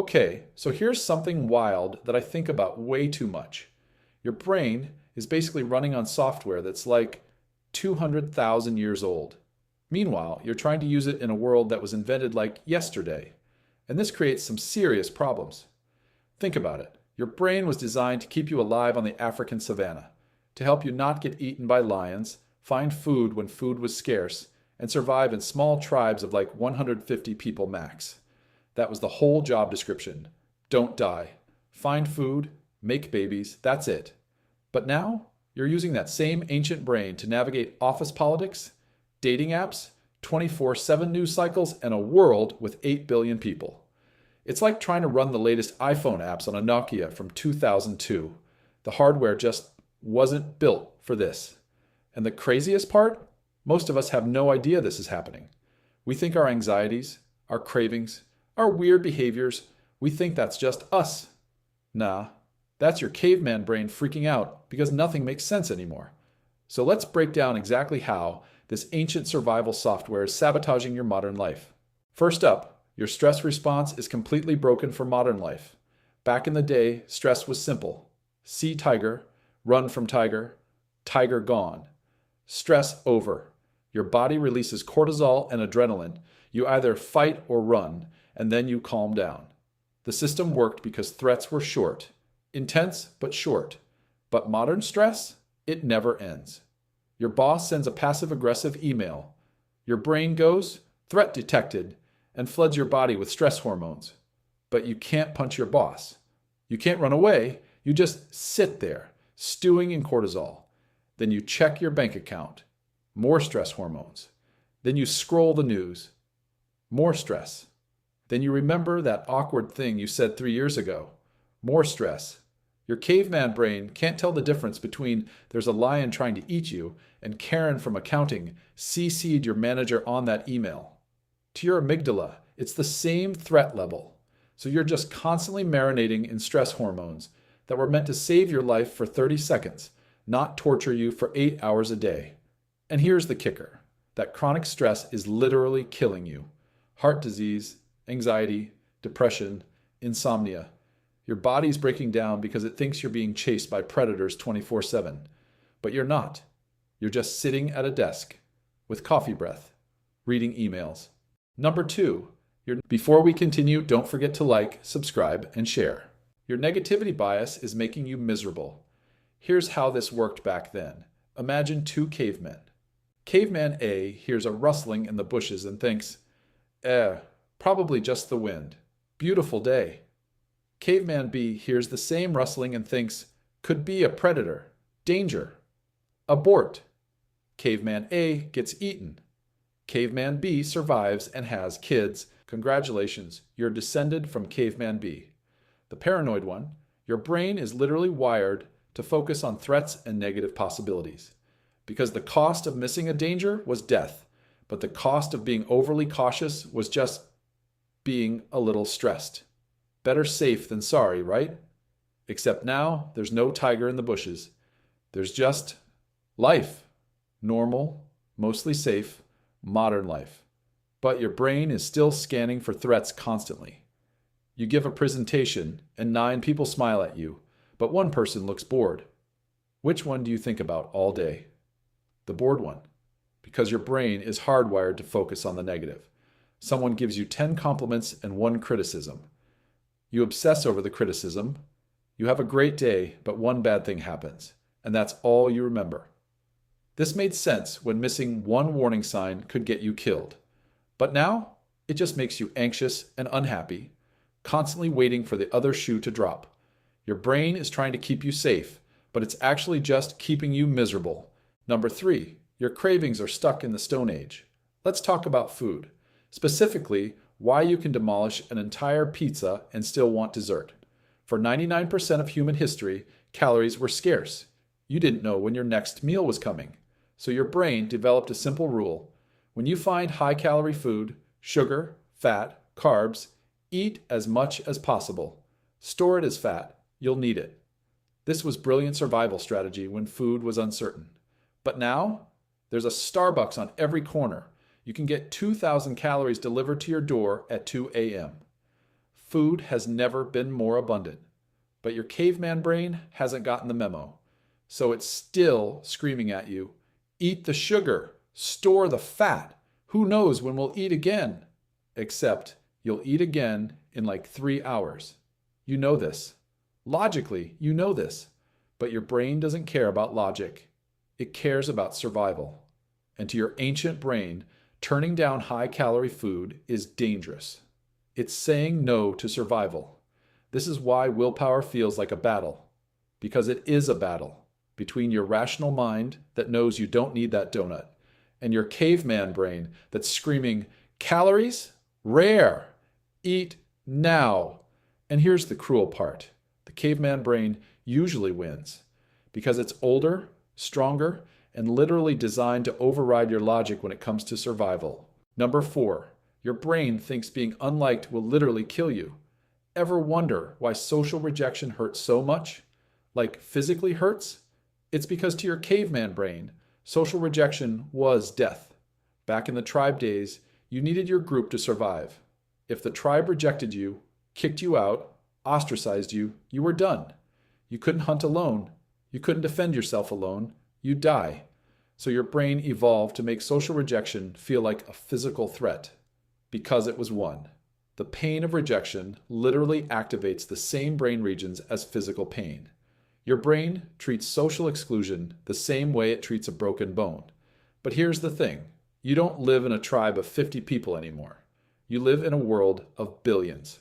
Okay, so here's something wild that I think about way too much. Your brain is basically running on software that's like 200,000 years old. Meanwhile, you're trying to use it in a world that was invented like yesterday. And this creates some serious problems. Think about it. Your brain was designed to keep you alive on the African savanna, to help you not get eaten by lions, find food when food was scarce, and survive in small tribes of like 150 people max. That was the whole job description. Don't die. Find food, make babies, that's it. But now, you're using that same ancient brain to navigate office politics, dating apps, 24/7 news cycles, and a world with 8 billion people. It's like trying to run the latest iPhone apps on a Nokia from 2002. The hardware just wasn't built for this. And the craziest part? Most of us have no idea this is happening. We think our anxieties, our cravings, our weird behaviors, we think that's just us. Nah, that's your caveman brain freaking out because nothing makes sense anymore. So let's break down exactly how this ancient survival software is sabotaging your modern life. First up, your stress response is completely broken for modern life. Back in the day, stress was simple. See tiger, run from tiger, tiger gone. Stress over. Your body releases cortisol and adrenaline. You either fight or run, and then you calm down. The system worked because threats were short. Intense, but short. But modern stress? It never ends. Your boss sends a passive-aggressive email. Your brain goes, threat detected, and floods your body with stress hormones. But you can't punch your boss. You can't run away. You just sit there, stewing in cortisol. Then you check your bank account. More stress hormones. Then you scroll the news. More stress. Then you remember that awkward thing you said 3 years ago. More stress. Your caveman brain can't tell the difference between there's a lion trying to eat you and Karen from accounting CC'd your manager on that email. To your amygdala, it's the same threat level. So you're just constantly marinating in stress hormones that were meant to save your life for 30 seconds, not torture you for 8 hours a day. And here's the kicker. That chronic stress is literally killing you. Heart disease, anxiety, depression, insomnia. Your body's breaking down because it thinks you're being chased by predators 24/7. But you're not. You're just sitting at a desk with coffee breath, reading emails. Number 2, before we continue, don't forget to like, subscribe, and share. Your negativity bias is making you miserable. Here's how this worked back then. Imagine 2 cavemen. Caveman A hears a rustling in the bushes and thinks, probably just the wind. Beautiful day. Caveman B hears the same rustling and thinks, could be a predator. Danger. Abort. Caveman A gets eaten. Caveman B survives and has kids. Congratulations, you're descended from Caveman B. The paranoid one, your brain is literally wired to focus on threats and negative possibilities. Because the cost of missing a danger was death, but the cost of being overly cautious was just being a little stressed. Better safe than sorry, right? Except now, there's no tiger in the bushes. There's just life. Normal, mostly safe, modern life. But your brain is still scanning for threats constantly. You give a presentation, and 9 people smile at you, but 1 person looks bored. Which one do you think about all day? The bored one. Because your brain is hardwired to focus on the negative. Someone gives you 10 compliments and 1 criticism. You obsess over the criticism. You have a great day, but 1 bad thing happens, and that's all you remember. This made sense when missing 1 warning sign could get you killed. But now, it just makes you anxious and unhappy, constantly waiting for the other shoe to drop. Your brain is trying to keep you safe, but it's actually just keeping you miserable. Number 3, your cravings are stuck in the Stone Age. Let's talk about food. Specifically, why you can demolish an entire pizza and still want dessert. For 99% of human history, calories were scarce. You didn't know when your next meal was coming. So your brain developed a simple rule. When you find high-calorie food, sugar, fat, carbs, eat as much as possible. Store it as fat. You'll need it. This was brilliant survival strategy when food was uncertain. But now, there's a Starbucks on every corner. You can get 2,000 calories delivered to your door at 2 a.m. Food has never been more abundant. But your caveman brain hasn't gotten the memo. So it's still screaming at you, eat the sugar, store the fat. Who knows when we'll eat again? Except you'll eat again in like 3 hours. You know this. Logically, you know this. But your brain doesn't care about logic. It cares about survival. And to your ancient brain, turning down high-calorie food is dangerous. It's saying no to survival. This is why willpower feels like a battle. Because it is a battle between your rational mind that knows you don't need that donut and your caveman brain that's screaming, calories? Rare. Eat now. And here's the cruel part. The caveman brain usually wins because it's older, stronger, and literally designed to override your logic when it comes to survival. Number 4, your brain thinks being unliked will literally kill you. Ever wonder why social rejection hurts so much? Like physically hurts? It's because to your caveman brain, social rejection was death. Back in the tribe days, you needed your group to survive. If the tribe rejected you, kicked you out, ostracized you, you were done. You couldn't hunt alone. You couldn't defend yourself alone. You'd die. So your brain evolved to make social rejection feel like a physical threat because it was one. The pain of rejection literally activates the same brain regions as physical pain. Your brain treats social exclusion the same way it treats a broken bone. But here's the thing. You don't live in a tribe of 50 people anymore. You live in a world of billions.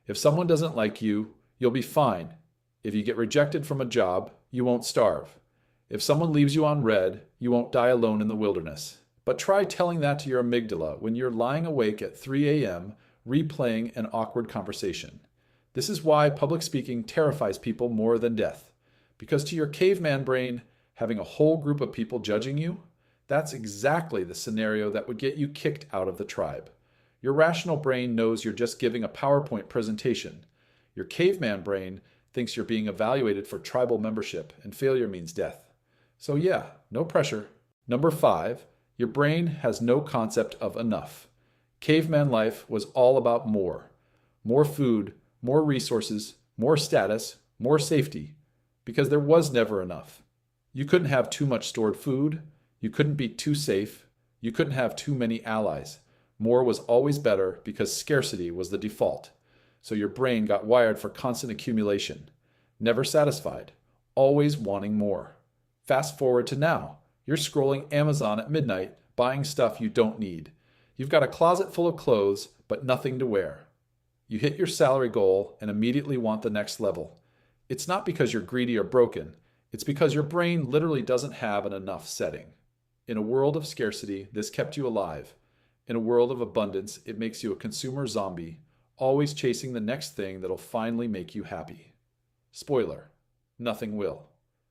If someone doesn't like you, you'll be fine. If you get rejected from a job, you won't starve. If someone leaves you on red, you won't die alone in the wilderness. But try telling that to your amygdala when you're lying awake at 3 a.m. replaying an awkward conversation. This is why public speaking terrifies people more than death. Because to your caveman brain, having a whole group of people judging you, that's exactly the scenario that would get you kicked out of the tribe. Your rational brain knows you're just giving a PowerPoint presentation. Your caveman brain thinks you're being evaluated for tribal membership, and failure means death. So yeah, no pressure. Number 5, your brain has no concept of enough. Caveman life was all about more. More food, more resources, more status, more safety. Because there was never enough. You couldn't have too much stored food. You couldn't be too safe. You couldn't have too many allies. More was always better because scarcity was the default. So your brain got wired for constant accumulation. Never satisfied. Always wanting more. Fast forward to now. You're scrolling Amazon at midnight, buying stuff you don't need. You've got a closet full of clothes, but nothing to wear. You hit your salary goal and immediately want the next level. It's not because you're greedy or broken. It's because your brain literally doesn't have an enough setting. In a world of scarcity, this kept you alive. In a world of abundance, it makes you a consumer zombie, always chasing the next thing that'll finally make you happy. Spoiler, nothing will.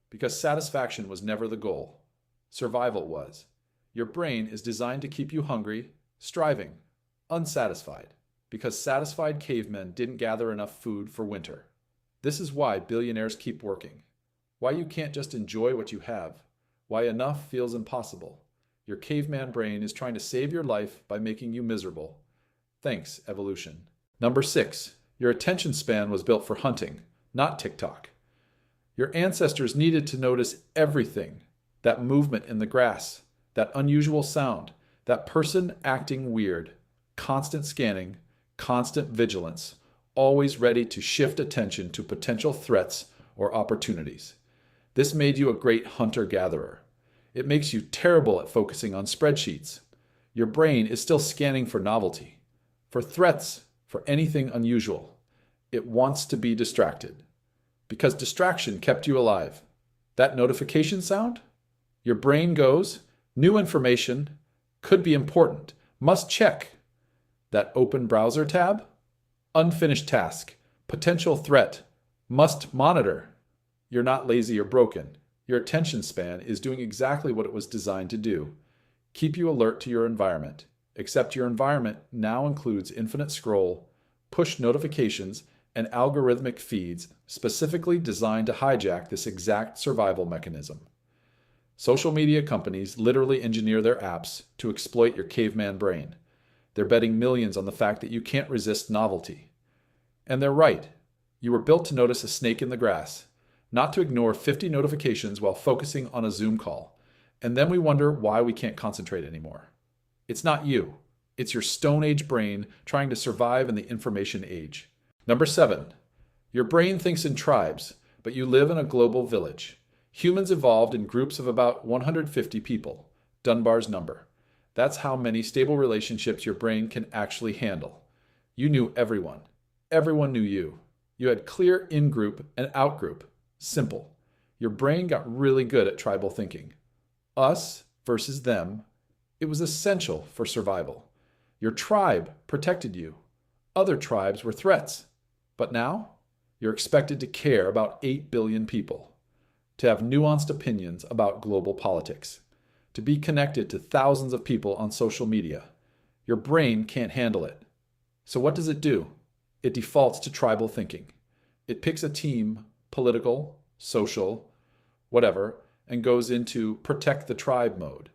Because satisfaction was never the goal. Survival was. Your brain is designed to keep you hungry, striving, unsatisfied. Because satisfied cavemen didn't gather enough food for winter. This is why billionaires keep working. Why you can't just enjoy what you have. Why enough feels impossible. Your caveman brain is trying to save your life by making you miserable. Thanks, evolution. Number 6, your attention span was built for hunting, not TikTok. Your ancestors needed to notice everything. That movement in the grass, that unusual sound, that person acting weird, constant scanning, constant vigilance, always ready to shift attention to potential threats or opportunities. This made you a great hunter-gatherer. It makes you terrible at focusing on spreadsheets. Your brain is still scanning for novelty, for threats, for anything unusual. It wants to be distracted. Because distraction kept you alive. That notification sound? Your brain goes, new information, could be important, must check. That open browser tab? Unfinished task, potential threat, must monitor. You're not lazy or broken. Your attention span is doing exactly what it was designed to do. Keep you alert to your environment, except your environment now includes infinite scroll, push notifications, and algorithmic feeds specifically designed to hijack this exact survival mechanism. Social media companies literally engineer their apps to exploit your caveman brain. They're betting millions on the fact that you can't resist novelty. And they're right. You were built to notice a snake in the grass, not to ignore 50 notifications while focusing on a Zoom call. And then we wonder why we can't concentrate anymore. It's not you. It's your Stone Age brain trying to survive in the information age. Number 7. Your brain thinks in tribes, but you live in a global village. Humans evolved in groups of about 150 people, Dunbar's number. That's how many stable relationships your brain can actually handle. You knew everyone. Everyone knew you. You had clear in-group and out-group. Simple. Your brain got really good at tribal thinking. Us versus them. It was essential for survival. Your tribe protected you. Other tribes were threats. But now, you're expected to care about 8 billion people, to have nuanced opinions about global politics, to be connected to thousands of people on social media. Your brain can't handle it. So what does it do? It defaults to tribal thinking. It picks a team, political, social, whatever, and goes into protect the tribe mode.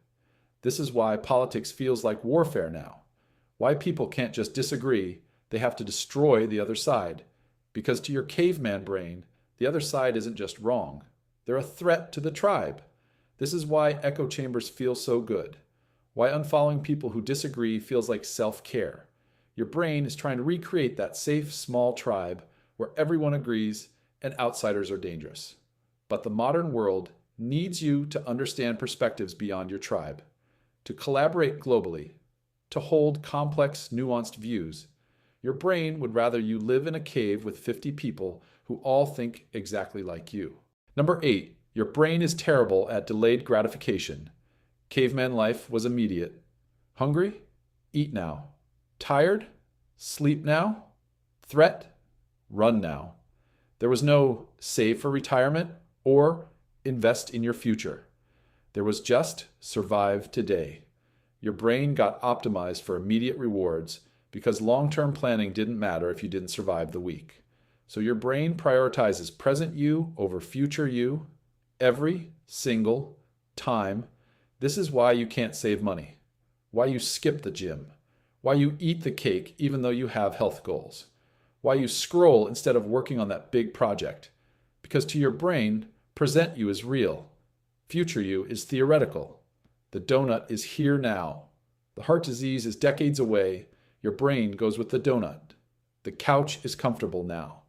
This is why politics feels like warfare now. Why people can't just disagree, they have to destroy the other side. Because to your caveman brain, the other side isn't just wrong. They're a threat to the tribe. This is why echo chambers feel so good. Why unfollowing people who disagree feels like self-care. Your brain is trying to recreate that safe, small tribe where everyone agrees and outsiders are dangerous. But the modern world needs you to understand perspectives beyond your tribe, to collaborate globally, to hold complex, nuanced views. Your brain would rather you live in a cave with 50 people who all think exactly like you. Number 8, your brain is terrible at delayed gratification. Caveman life was immediate. Hungry? Eat now. Tired? Sleep now. Threat? Run now. There was no save for retirement or invest in your future. There was just survive today. Your brain got optimized for immediate rewards because long-term planning didn't matter if you didn't survive the week. So your brain prioritizes present you over future you every single time. This is why you can't save money, why you skip the gym, why you eat the cake even though you have health goals, why you scroll instead of working on that big project. Because to your brain, present you is real, future you is theoretical. The donut is here now. The heart disease is decades away. Your brain goes with the donut. The couch is comfortable now.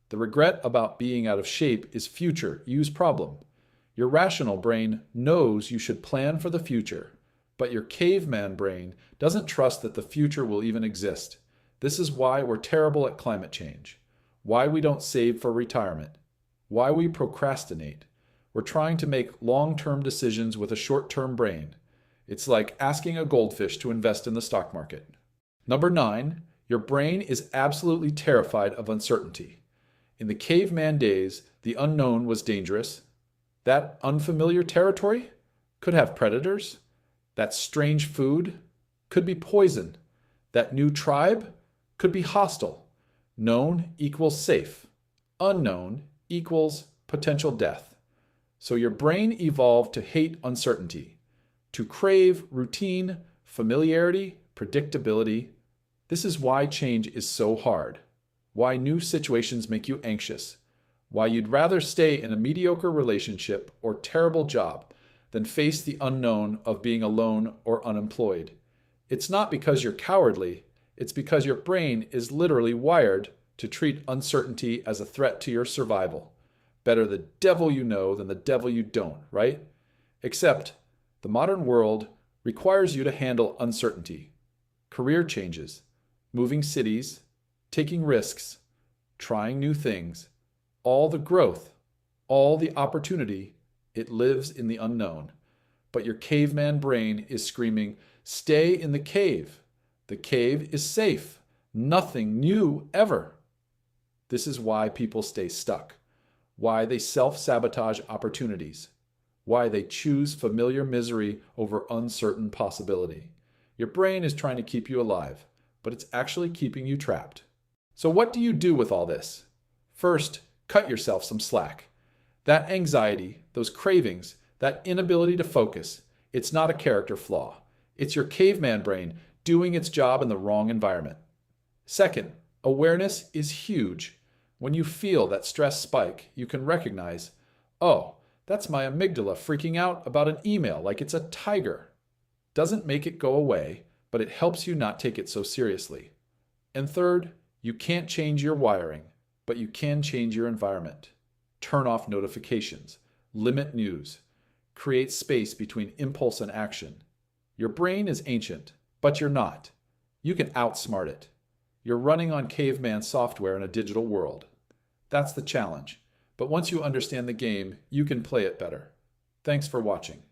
The regret about being out of shape is future you's problem. Your rational brain knows you should plan for the future, but your caveman brain doesn't trust that the future will even exist. This is why we're terrible at climate change, why we don't save for retirement, why we procrastinate. We're trying to make long-term decisions with a short-term brain. It's like asking a goldfish to invest in the stock market. Number 9, your brain is absolutely terrified of uncertainty. In the caveman days, the unknown was dangerous. That unfamiliar territory could have predators. That strange food could be poison. That new tribe could be hostile. Known equals safe. Unknown equals potential death. So your brain evolved to hate uncertainty, to crave routine, familiarity, predictability. This is why change is so hard, why new situations make you anxious, why you'd rather stay in a mediocre relationship or terrible job than face the unknown of being alone or unemployed. It's not because you're cowardly, it's because your brain is literally wired to treat uncertainty as a threat to your survival. Better the devil you know than the devil you don't, right? Except the modern world requires you to handle uncertainty, career changes, moving cities, taking risks, trying new things, all the growth, all the opportunity. It lives in the unknown. But your caveman brain is screaming, stay in the cave. The cave is safe. Nothing new ever. This is why people stay stuck, why they self-sabotage opportunities, why they choose familiar misery over uncertain possibility. Your brain is trying to keep you alive, but it's actually keeping you trapped. So what do you do with all this? First, cut yourself some slack. That anxiety, those cravings, that inability to focus, it's not a character flaw. It's your caveman brain doing its job in the wrong environment. Second, Awareness is huge. When you feel that stress spike, you can recognize, oh, that's my amygdala freaking out about an email like it's a tiger. Doesn't make it go away, but it helps you not take it so seriously. And third, you can't change your wiring, but you can change your environment. Turn off notifications, limit news, create space between impulse and action. Your brain is ancient, but you're not. You can outsmart it. You're running on Caveman software in a digital world. That's the challenge. But once you understand the game, you can play it better. Thanks for watching.